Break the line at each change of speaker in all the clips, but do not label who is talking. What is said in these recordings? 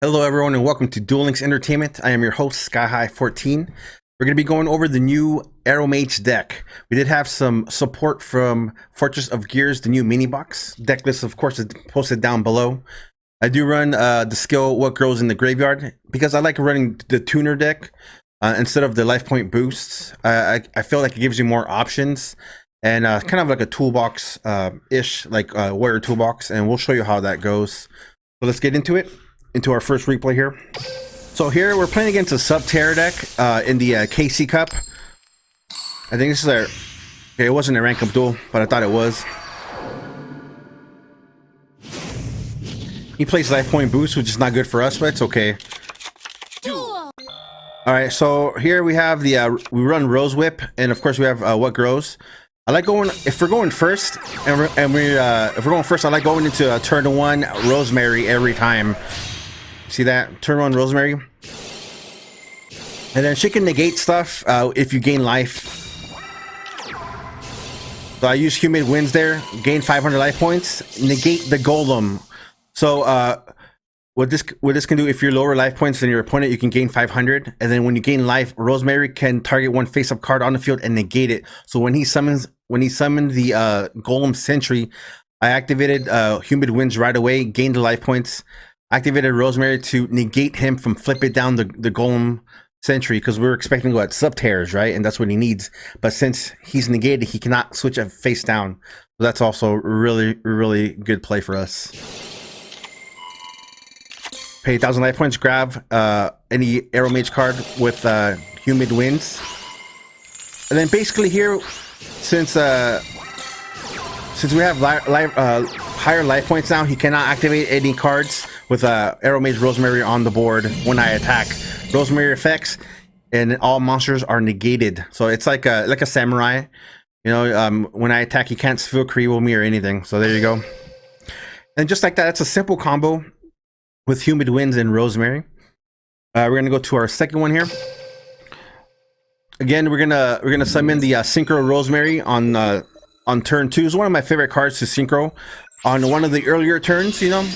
Hello everyone and welcome to Duel Links Entertainment. I am your host SkyHigh14. We're going to be going over the new Aromages deck. We did have some support from Fortress of Gears, the new mini box. Deck list of course is posted down below. I do run the skill What Grows in the Graveyard because I like running the tuner deck instead of the life point boosts. I feel like it gives you more options and kind of like a toolbox ish, like warrior toolbox, and we'll show you how that goes. So let's get into it. Into our first replay here. So here we're playing against a sub-terror deck in the KC Cup. I think this is our... Okay, it wasn't a rank up duel, but I thought it was. He plays life point boost, which is not good for us, but it's okay. Alright, so here we have the... we run Rose Whip, and of course we have What Grows. I like going... If we're going first, if we're going first, I like going into turn 1 Rosemary every time. See that? Turn on Rosemary. And then she can negate stuff if you gain life. So I use Humid Winds there. Gain 500 life points. Negate the Golem. So what this can do, if you're lower life points than your opponent, you can gain 500. And then when you gain life, Rosemary can target one face-up card on the field and negate it. So when he summoned the Golem Sentry, I activated Humid Winds right away, gained the life points. Activated Rosemary to negate him from flipping down the Golem Sentry, because we were expecting to go at sub-terrors, right? And that's what he needs. But since he's negated, he cannot switch a face down. So that's also really, really good play for us. Pay 1,000 life points, grab any Aromage card with Humid Winds. And then basically here, since we have higher life points now, he cannot activate any cards with Aromage Rosemary on the board when I attack. Rosemary effects and all monsters are negated. So it's like a samurai. You know, when I attack, he can't feel Kriwo me or anything. So there you go. And just like that, it's a simple combo with Humid Winds and Rosemary. We're gonna go to our second one here. Again, we're gonna summon the Synchro Rosemary on turn 2. It's one of my favorite cards to synchro on one of the earlier turns. You know,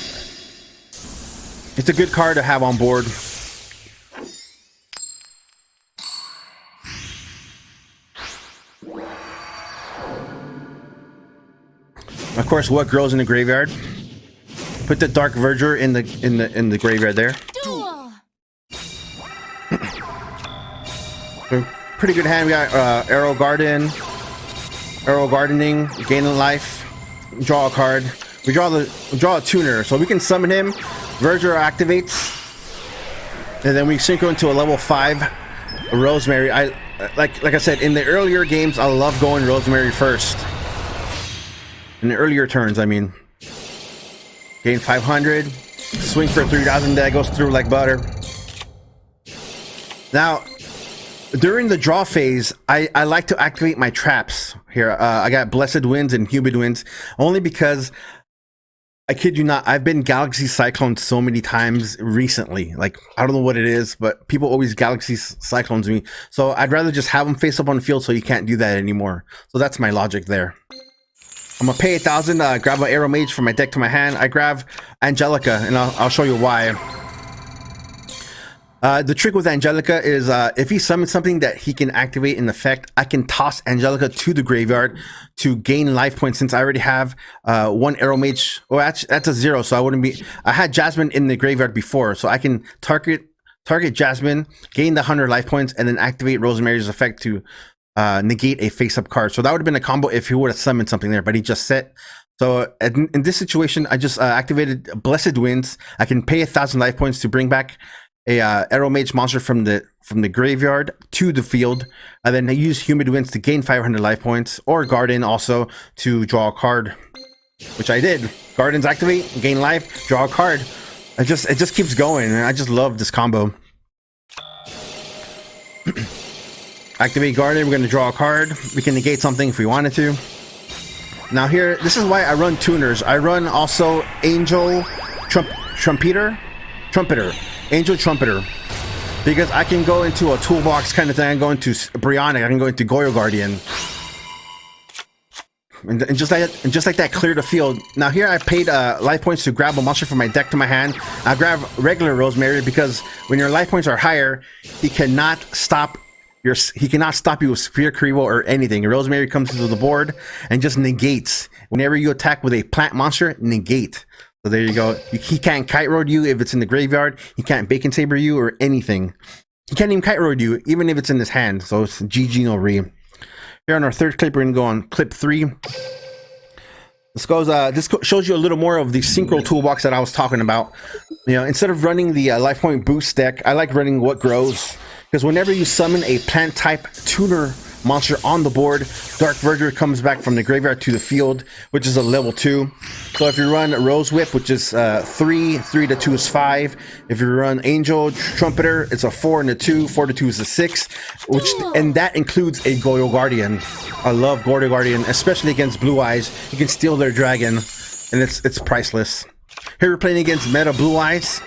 it's a good card to have on board. Of course, What Grows in the Graveyard. Put the Dark Verger in the graveyard there. Pretty good hand. We got Arrow Gardening, gaining life, draw a card. We draw a tuner, so we can summon him. Verger activates, and then we synchro into a level 5 Rosemary. Like I said, in the earlier games, I love going Rosemary first. In the earlier turns, I mean. Gain 500, swing for 3,000. That goes through like butter. Now, during the draw phase, I like to activate my traps here. I got Blessed Winds and Humid Winds, only because, I kid you not, I've been Galaxy Cyclone so many times recently. Like, I don't know what it is, but people always Galaxy Cyclones me. So I'd rather just have them face up on the field so you can't do that anymore. So that's my logic there. I'm gonna pay 1,000, grab an Aromage from my deck to my hand. I grab Angelica, and I'll show you why. The trick with Angelica is if he summons something that he can activate in effect, I can toss Angelica to the graveyard to gain life points, since I already have one Aromage. Well, that's a 0, so I wouldn't be... I had Jasmine in the graveyard before, so I can target Jasmine, gain the 100 life points, and then activate Rosemary's effect to negate a face-up card. So that would have been a combo if he would have summoned something there, but he just set. So in this situation, I just activated Blessed Winds. I can pay 1,000 life points to bring back a Aromage monster from the graveyard to the field, and then I use Humid Winds to gain 500 life points, or Garden also to draw a card, which I did. Gardens activate, gain life, draw a card. It just keeps going, and I just love this combo. Activate Garden, we're going to draw a card. We can negate something if we wanted to. Now here, this is why I run tuners. I run also Angel Trumpeter, Angel Trumpeter, because I can go into a toolbox kind of thing. I can go into Brionic, I can go into Goyo Guardian. And just like that, clear the field. Now here I paid life points to grab a monster from my deck to my hand. I grab regular Rosemary because when your life points are higher, he cannot stop you with Spear Creeble or anything. Rosemary comes to the board and just negates. Whenever you attack with a plant monster, negate. So there you go. He can't Kite Road you if it's in the graveyard. He can't Bacon Saber you or anything. He can't even Kite Road you even if it's in his hand. So it's GG no re. Here on our third clip, we're gonna go on clip 3. This shows you a little more of the synchro toolbox that I was talking about. You know, instead of running the life point boost deck, I like running what grows, because whenever you summon a plant type tuner monster on the board, Dark Verger comes back from the graveyard to the field, which is a level 2. So if you run Rose Whip, which is 3 to 2 is 5. If you run Angel Trumpeter, it's a 4 and a 2. 4 to 2 is a 6, and that includes a Goyo Guardian. I love Goyo Guardian, especially against Blue Eyes. You can steal their dragon, and it's priceless. Here we're playing against Meta Blue Eyes.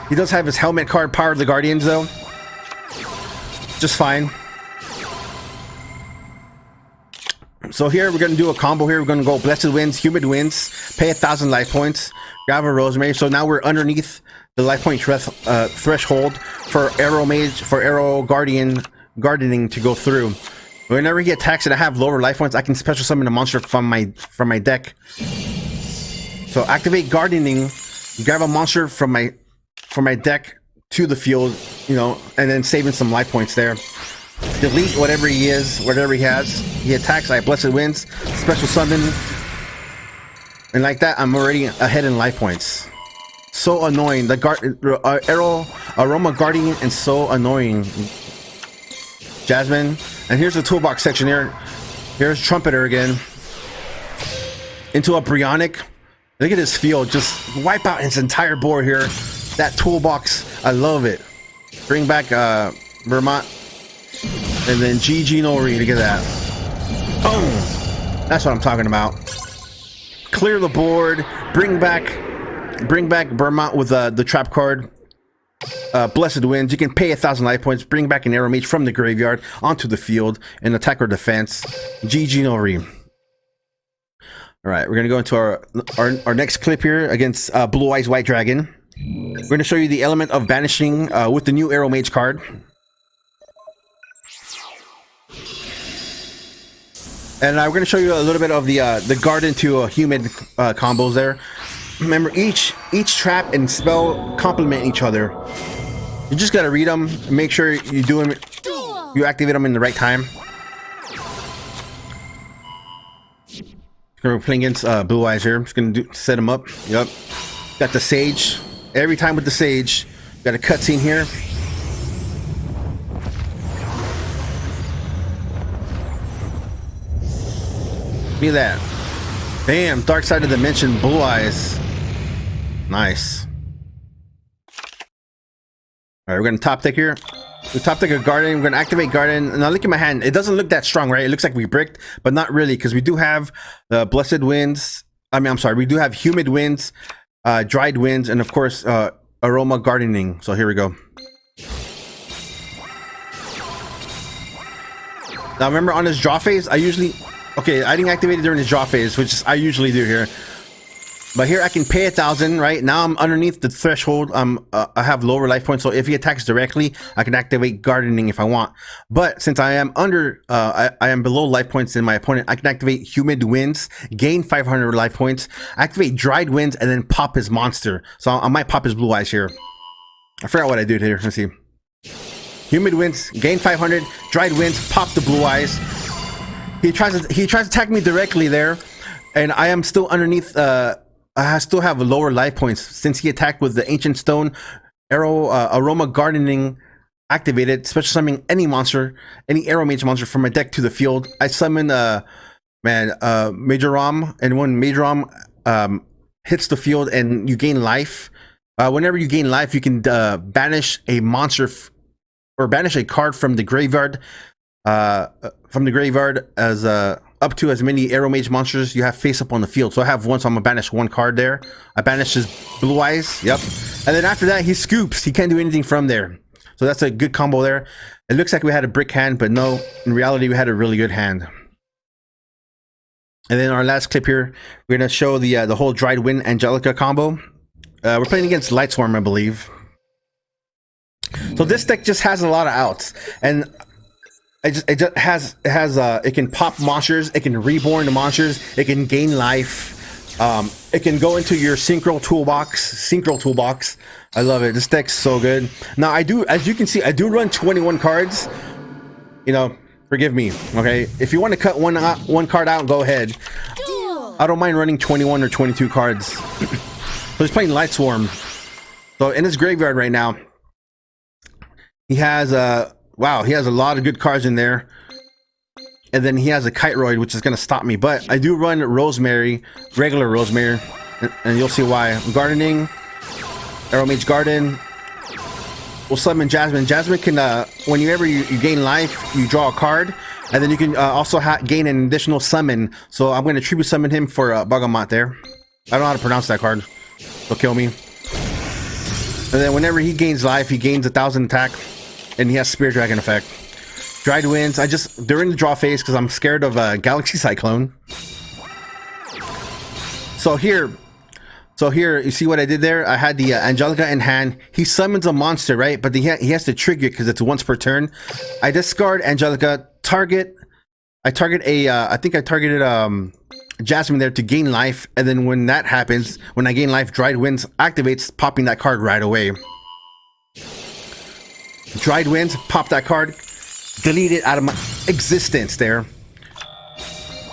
He does have his helmet card, Power of the Guardians, though. Just fine. So here we're going to do a combo here. We're going to go Blessed Winds, Humid Winds, pay 1,000 life points, grab a Rosemary. So now we're underneath the life point threshold for Aromage, for Arrow Guardian gardening to go through. Whenever he attacks and I have lower life points, I can special summon a monster from my deck. So activate gardening, grab a monster from my deck to the field, you know, and then saving some life points there. Delete whatever he has. He attacks, I Blessed Winds, special summon, and like that, I'm already ahead in life points. So annoying. The Aroma Guardian is so annoying. Jasmine, and here's the toolbox section here. Here's Trumpeter again. Into a Brionic. Look at this field, just wipe out his entire board here. That toolbox, I love it. Bring back Vermont. And then GG no re to get that. Boom! That's what I'm talking about. Clear the board. Bring back Vermont with the trap card. Blessed Winds. You can pay 1,000 life points. Bring back an Aromage from the graveyard onto the field and attack or defense. GG no re. All right, we're gonna go into our next clip here against Blue Eyes White Dragon. We're gonna show you the element of banishing with the new Aromage card. And we're going to show you a little bit of the garden to humid combos there. Remember, each trap and spell complement each other. You just got to read them and make sure you activate them in the right time. We're playing against Blue Eyes here. I'm just going to set them up. Yep. Got the Sage. Every time with the Sage. Got a cutscene here. Look at that. Damn, Dark Side of the Dimension, Blue Eyes. Nice. Alright, we're gonna top deck here. We top deck a Garden. We're gonna activate Garden. Now look at my hand. It doesn't look that strong, right? It looks like we bricked, but not really, because we do have the Blessed Winds. I'm sorry, we do have Humid Winds, Dried Winds, and of course, Aroma Gardening. So here we go. Now remember, on his draw phase, I didn't activate it during his draw phase, which I usually do here. But here I can pay 1,000, right? Now I'm underneath the threshold. I have lower life points, so if he attacks directly, I can activate Gardening if I want. But since I am I am below life points than my opponent, I can activate Humid Winds, gain 500 life points, activate Dried Winds, and then pop his monster. So I might pop his Blue Eyes here. I forgot what I did here. Let's see. Humid Winds, gain 500, Dried Winds, pop the Blue Eyes. He tries to attack me directly there, and I am still underneath. I still have lower life points since he attacked with the Ancient Stone. Aroma Gardening activated, special summoning any monster, any Aromage monster from my deck to the field. I summon Major Rom, and when Major Rom hits the field and you gain life, whenever you gain life, you can banish a monster or banish a card from the graveyard. As up to as many Aromage monsters you have face up on the field. So I have one, so I'm gonna banish one card there. I banish his Blue Eyes. Yep. And then after that, he scoops. He can't do anything from there. So that's a good combo there. It looks like we had a brick hand, but no, in reality, we had a really good hand. And then our last clip here, we're gonna show the whole Dried Wind Angelica combo. We're playing against Lightswarm, I believe. So this deck just has a lot of outs, and it can pop monsters, it can reborn the monsters, it can gain life, it can go into your synchro toolbox. I love it. This deck's so good. Now as you can see, I do run 21 cards. You know, forgive me, okay? If you want to cut one card out, go ahead. I don't mind running 21 or 22 cards. So he's playing Lightswarm. So in his graveyard right now, he has wow, he has a lot of good cards in there. And then he has a Kiteroid, which is going to stop me. But I do run Rosemary, regular Rosemary, and you'll see why. Gardening, Aromage Garden. We'll summon Jasmine. Jasmine can, whenever you gain life, you draw a card. And then you can also gain an additional summon. So I'm going to tribute summon him for Bagamot there. I don't know how to pronounce that card. He'll kill me. And then whenever he gains life, he gains 1,000 attack. And he has Spirit Dragon effect. Dried Winds, during the draw phase, because I'm scared of Galaxy Cyclone. So here, you see what I did there? I had the Angelica in hand. He summons a monster, right? But he has to trigger it because it's once per turn. I discard Angelica, I think I targeted Jasmine there to gain life. And then when that happens, when I gain life, Dried Winds activates, popping that card right away. Dried Winds, pop that card, delete it out of my existence there.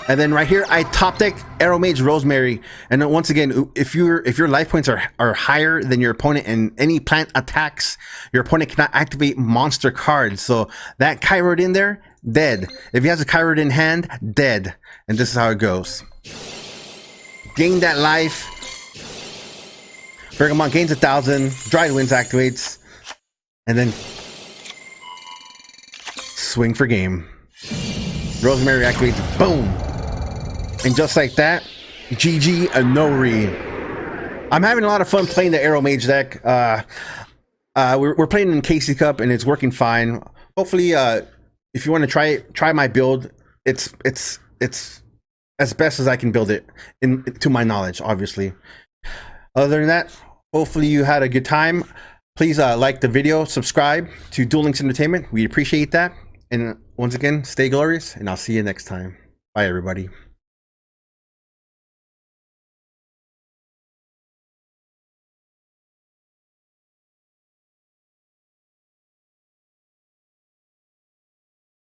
And then right here, I top deck Aromage Rosemary. And then once again, if your life points are higher than your opponent and any plant attacks, your opponent cannot activate monster cards. So that Kiteroid in there, dead. If he has a Kiteroid in hand, dead. And this is how it goes. Gain that life. Bergamot gains 1,000. Dried Winds activates. And then swing for game. Rosemary activates, boom, and just like that, GG Anori. I'm having a lot of fun playing the Aromage deck. We're playing in KC Cup and it's working fine. Hopefully, if you want to try my build, it's as best as I can build it to my knowledge, obviously. Other than that, hopefully you had a good time. Please like the video, subscribe to Duel Links Entertainment. We appreciate that. And once again, stay glorious, and I'll see you next time. Bye, everybody.